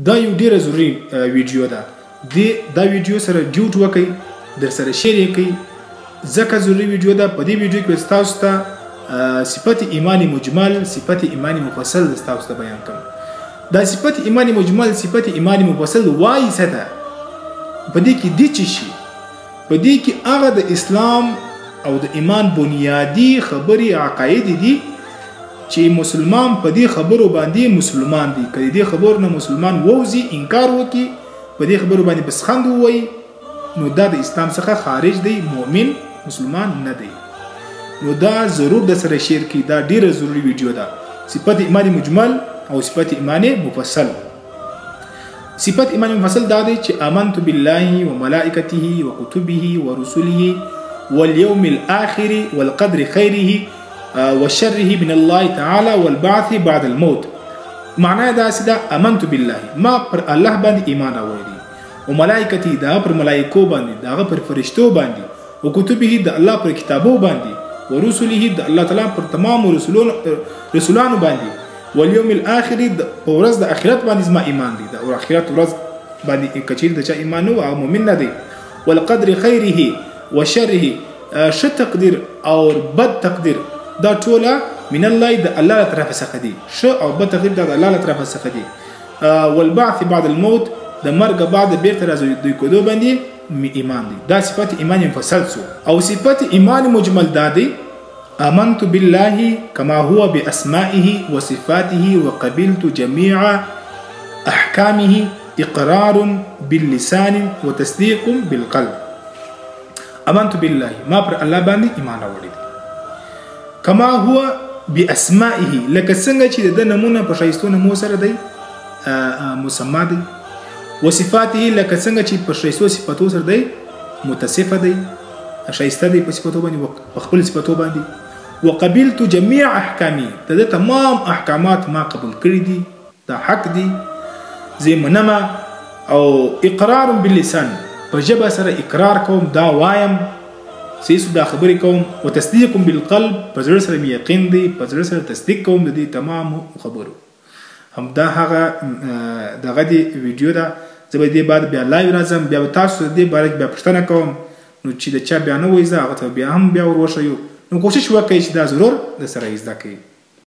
دا یو ډیره ضروري ویډیو ده. دا ویډیو سره ډیوټ وکړئ، در سره شیر یې کړئ، ځکه ضروري ویډیو ده. په دې ویډیو کې به تاسو ته صفت ایمان مجمل، صفت ایمان مفصل تاسو ته بیان کوم. دا صفت ایمان مجمل، صفت ایمان مفصل وایي څه ده؟ په دې کې دي څه شي؟ په دې کې هغه د اسلام او د ایمان بنیادی خبرې عقاید دي چې مسلمان په دې خبرو باندې مسلمان دي. که دې خبرو نه مسلمان ووځي، انکار وکړي، په دې خبرو باندې بس خند ووایي، نو دا د اسلام څخه خارج دی، مؤمن مسلمان نه دی. نو دا ضرور د سره شیر کړئ. دا ډیره ضروري ویډیو ده. صفت ایمان مجمل او صفت ایمان مفصل. صفت ایمان مفصل دا دی چې آمنت بالله وملائکته وکتبه ورسله واليوم الآخر والقدر خيره وشره من الله تعالى والبعث بعد الموت. معنی دا سدا آمنت بالله، ما پر الله باندې ایمان راوړی، او ملائکتی دا پر ملائکو باندې، دا پر فرشتو باندې، او کتبه دا الله پر کتابو باندې، ورسله دا الله تعالی پر تمام رسولانو باندې، واليوم الاخر په ورځ د اخرت باندې زما ایمان دی. دا او اخرت ورځ باندې کچیر د چا ایمان نو او مؤمن نه دی. والقدر خيره وشره، ش تقدیر او بد تقدیر دا ټوله من الله د الله طرف څخه دي. ش او بد تقدیر د الله طرف څخه دي. والبعث بعد الموت، د مرګ بعد بیرته راځي دوی کودو باندې ایمان دی. دا صفت ایمان مفصل سو. او صفت ایمان مجمل دا دی آمنت بالله كما هو بأسمائه وصفاته وقبلت جميع أحكامه إقرار باللسان وتصديق بالقلب. آمنت بالله، ما پر الله باندې ایمان راوړی دی. كما هو بأسمائه، لکه څنګه چې د نمونه په شایستو نمو سره دی مسما دی. وصفاته، لکه څنګه چې په شایستو صفاتو سره دی متصفه دی، شایسته دی په صفاتو باندې، په خپل صفاتو باندې. وقبلت جميع احکامي، د تمام احکامات ما قبول کړی دي، دا حق دي، زه منمه. او اقرار باللسان، په ژبه سره اقرار کوم، دا وایم، سیسو دا خبرې کوم. وتصدیق بالقلب، په زړه سره مې یقین دی، په زړه سره تصدیق کوم د دې تمام خبرو. هم دا هغه دغه دی ویډیو ده. زه به دې بعد بیا لایو راځم، بیا تاسو دې باره کې بیا پوښتنه کوم. نو چې د چا بیا نه وایي، زه هغه ته بیا هم بیا ور وښیو. نو کوشش وکړئ چې دا ضرور د سره زده کړئ.